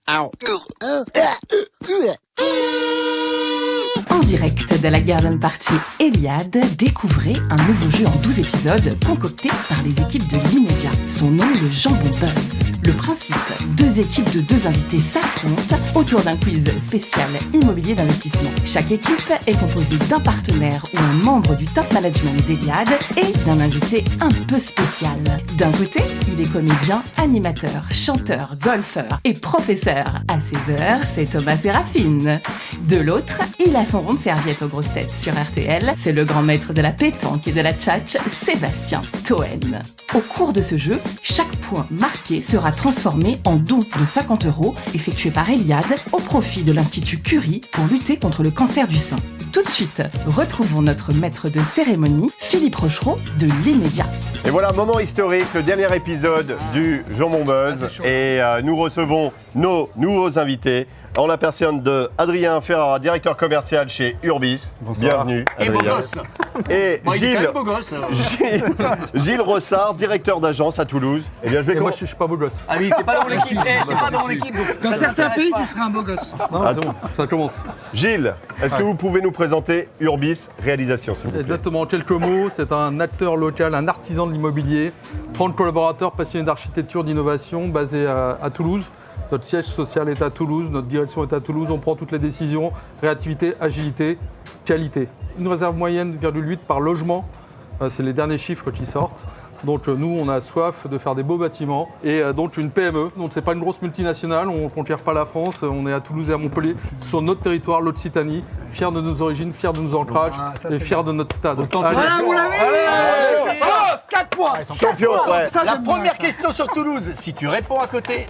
En direct de la Garden Party Eliade, découvrez un nouveau jeu en 12 épisodes concocté par les équipes de l'Immédiat. Son nom, le Jambon Buzz. Le principe, 2 équipes de 2 invités s'affrontent autour d'un quiz spécial immobilier d'investissement. Chaque équipe est composée d'un partenaire ou un membre du top management d'Eliade et d'un invité un peu spécial. D'un côté, il est comédien, animateur, chanteur, golfeur et professeur. À ses heures, c'est Thomas Sérafine. De l'autre, il a son rond de serviette aux grosses têtes sur RTL. C'est le grand maître de la pétanque et de la tchatch, Sébastien Toen. Au cours de ce jeu, chaque point marqué sera transformé en don de 50 € effectué par Eliade au profit de l'Institut Curie pour lutter contre le cancer du sein. Tout de suite, retrouvons notre maître de cérémonie, Philippe Rochereau de l'Immédiat. Et voilà, moment historique, le dernier épisode du Jambon Buzz. Et nous recevons nos nouveaux invités en la personne de Adrien Ferrara, directeur commercial chez Urbis. Bonsoir. Bienvenue, Et beau Adrien. gosse. Et Bon, il est quand même beau gosse. Gilles Rossard, directeur d'agence à Toulouse. Eh bien, je vais Et moi, je suis pas beau gosse. Ah oui, t'es pas dans mon équipe. C'est pas dans mon équipe. Donc Dans ça certains t'intéresse pays, pas. tu serais un beau gosse. Non, c'est bon, ça commence. Gilles, est-ce que vous pouvez nous présenter Urbis Réalisation, s'il vous plaît? Exactement, en quelques mots, c'est un acteur local, un artisan de l'immobilier, 30 collaborateurs passionnés d'architecture, d'innovation, basés à Toulouse. Notre siège social est à Toulouse, notre direction est à Toulouse, on prend toutes les décisions, réactivité, agilité, qualité. Une réserve moyenne, 0,8 par logement, c'est les derniers chiffres qui sortent. Donc nous, on a soif de faire des beaux bâtiments et donc une PME, donc c'est pas une grosse multinationale, on ne conquiert pas la France, on est à Toulouse et à Montpellier, sur notre territoire, l'Occitanie, fiers de nos origines, fiers de nos ancrages et fiers de notre stade. Allez. Ah, vous l'avez Allez. 4 points. Champion, ouais. Ça, La j'aime bien, première ça. question sur Toulouse, si tu réponds à côté,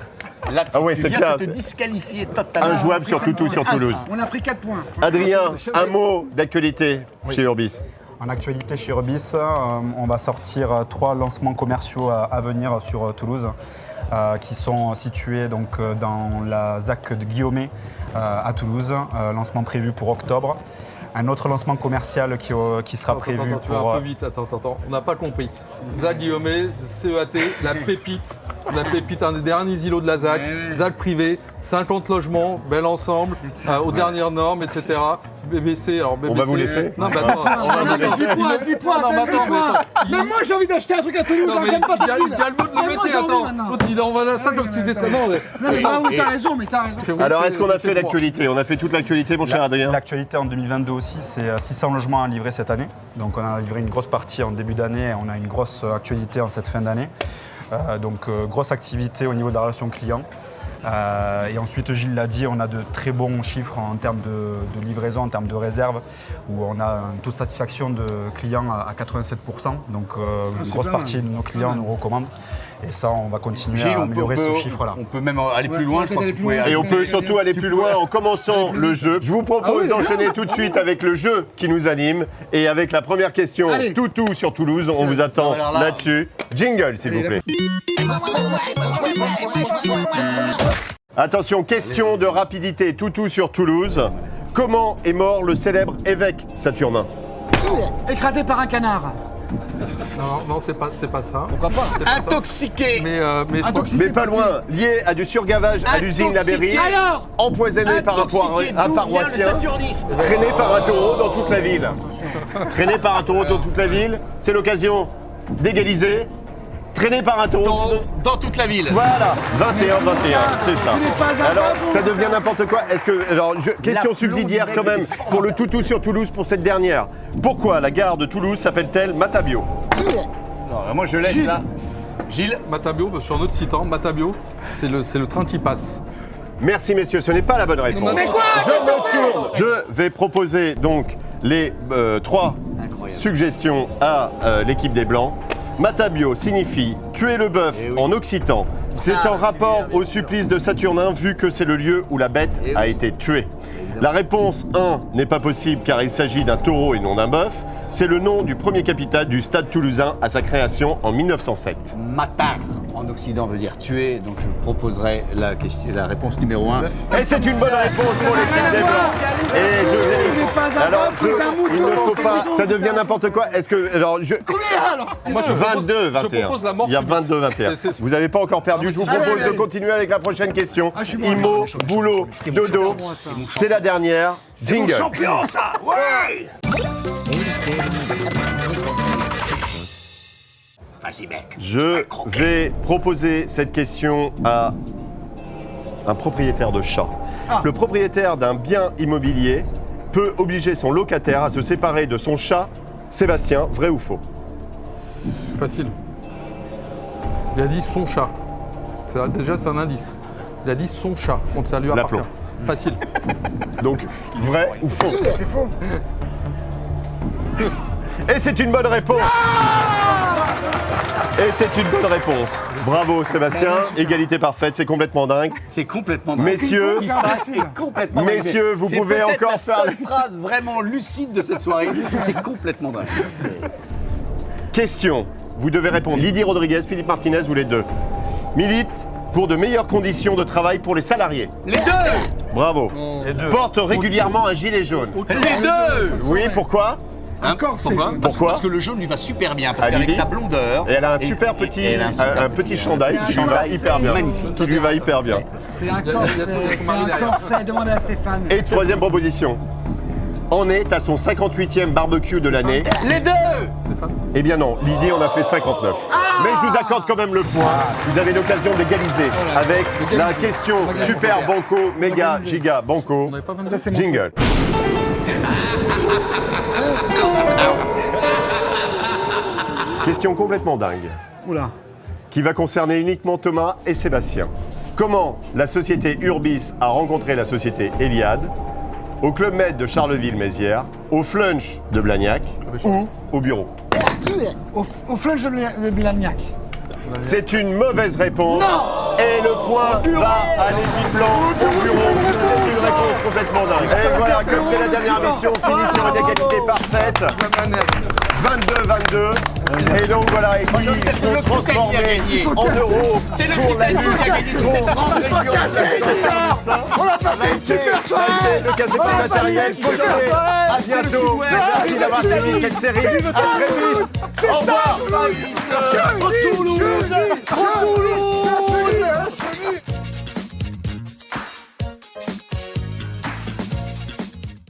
là Ah ouais, tu c'est viens bien. de te disqualifier totalement. Injouable sur Toulouse, sur Toulouse. On a pris 4 points. Adrien, un mot d'actualité chez Urbis. En actualité chez Urbis, on va sortir 3 lancements commerciaux à venir sur Toulouse qui sont situés donc, dans la ZAC de Guillaumet à Toulouse, lancement prévu pour octobre. Un autre lancement commercial qui sera prévu Attends, tu vas pour... un peu vite, attends, on n'a pas compris. ZAC Guillaumet, CEAT, la pépite, un des derniers îlots de la ZAC, ZAC privé, 50 logements, bel ensemble, aux dernières normes, etc. BBC, alors BBC... On va vous laisser. Non, mais attends, On a 10 points, 10 points. Non, mais attends, mais attends. Même moi, j'ai envie d'acheter un truc à Toulouse. Non, mais J'aime pas cette ville. Galvaud de le Moi, métier, j'ai envie attends. maintenant. L'autre, il envoie ça comme si c'était... Non, mais... Non, mais t'as raison, mais t'as raison. Alors, est-ce qu'on a fait l'actualité? On a fait toute l'actualité, mon cher Adrien? L'actualité en 2022 aussi, c'est 600 logements à livrer cette année. Donc on a livré une grosse partie en début d'année et on a une grosse actualité en cette fin d'année. Grosse activité au niveau de la relation client. Et ensuite, Gilles l'a dit, on a de très bons chiffres en termes de livraison, en termes de réserve, où on a un taux de satisfaction de clients à 87%. Donc une grosse partie de nos clients nous recommandent. Et ça, on va continuer Gilles, à améliorer ce chiffre-là. On peut même aller plus loin, je crois que tu pouvais... Et on peut surtout aller plus loin en commençant le jeu. Je vous propose d'enchaîner tout de suite avec le jeu qui nous anime. Et avec la première question, Allez. Toutou sur Toulouse, on vous attend alors là- là-dessus. Jingle, s'il vous plaît. Attention, question de rapidité, Toutou sur Toulouse. Comment est mort le célèbre évêque Saturnin? Écrasé par un canard. Non, c'est pas ça. Pourquoi pas? C'est pas ça. Intoxiqué. Mais je crois que... Mais pas loin, lié à du surgavage à l'usine Labéry, Alors empoisonné par un Intoxiqué, d'où vient le paroissien, saturnisme? traîné par un taureau dans toute la ville. Traîné par un taureau dans toute la ville, c'est l'occasion d'égaliser. Traîné par un taureau. Dans toute la ville. Voilà, 21-21, c'est ça. Tu n'es pas un Alors, babou. ça devient n'importe quoi. Est-ce que, alors, question subsidiaire quand même pour le Toutou sur Toulouse pour cette dernière. Pourquoi la gare de Toulouse s'appelle-t-elle Matabio? Non, moi je laisse là. Gilles. Matabio, sur notre site, Matabio, c'est le train qui passe. Merci messieurs, ce n'est pas la bonne réponse. Mais quoi? Je me tourne. Je vais proposer donc les 3 suggestions à l'équipe des Blancs. Matabio signifie tuer le bœuf en occitan. C'est en rapport au supplice de Saturnin vu que c'est le lieu où la bête a été tuée. La réponse 1 n'est pas possible car il s'agit d'un taureau et non d'un bœuf. C'est le nom du premier capitaine du Stade Toulousain à sa création en 1907. Matar. en Occident veut dire tuer, donc je proposerai la réponse numéro 1. Et c'est une bonne réponse pour l'équipe des Blancs. Et je vais... Alors, il ne faut pas... Ça devient n'importe quoi. Est-ce que... Alors, Moi, je 22, je 21. propose la mort Il y a subite. 22, 21. Vous n'avez pas encore perdu. Je vous propose de continuer avec la prochaine question. Imo, boulot, dodo. C'est la dernière. Jingle. Champion, ça. Ouais. Vas-y, mec. Je vais proposer cette question à un propriétaire de chat. Le propriétaire d'un bien immobilier peut obliger son locataire à se séparer de son chat, Sébastien, vrai ou faux? Facile. Il a dit son chat. Déjà, c'est un indice. Il a dit son chat, donc ça lui appartient. L'aplomb. Facile. Donc, vrai ou faux? C'est faux. Et c'est une bonne réponse. Et c'est une bonne réponse. Bravo Sébastien, égalité parfaite, c'est complètement dingue. C'est complètement dingue. Messieurs, ce qui se passe est complètement dingue. Messieurs, vous C'est pouvez peut-être encore la faire seule les- phrase vraiment lucide de cette soirée. C'est complètement dingue. Question, vous devez répondre Lydie Rodriguez, Philippe Martinez ou les deux. Milite pour de meilleures conditions de travail pour les salariés. Les deux. Bravo. Les deux. Porte régulièrement un gilet jaune. Les deux. Oui, pourquoi? Encore, c'est Pourquoi jaune. Pourquoi Parce que le jaune lui va super bien, parce Ah, qu'avec Lydie sa blondeur. Et elle a un super petit, et elle a un petit chandail qui lui va hyper bien. Magnifique. Qui lui va hyper bien. C'est un il y a corset, son c'est mari un derrière. corset. Demandez à Stéphane. Et troisième proposition. En est à son 58e barbecue de l'année. Les deux. Stéphane. Eh bien non, Lydie en a fait 59. Mais je vous accorde quand même le point. Vous avez l'occasion d'égaliser avec la question super banco, méga, giga, banco. On n'avait pas 22. Ça, c'est mon Jingle. Question complètement dingue, Oula. qui va concerner uniquement Thomas et Sébastien. Comment la société Urbis a rencontré la société Eliade au Club Med de Charleville-Mézières, au Flunch de Blagnac ou au bureau? Au flunch de Blagnac. C'est une mauvaise réponse. Et le point va à l'équipe blanc au bureau. C'est une réponse complètement dingue. Et voilà, comme c'est la dernière mission, on finit sur une égalité parfaite. 22-22. Et donc voilà, et qui sont transformés en euros C'est pour la l'Occitanie qui a gagné cette grande région. On l'a pas fait une super soirée. Le casse pas matériel, posté. À bientôt. Merci d'avoir suivi cette série. À très vite. Au revoir.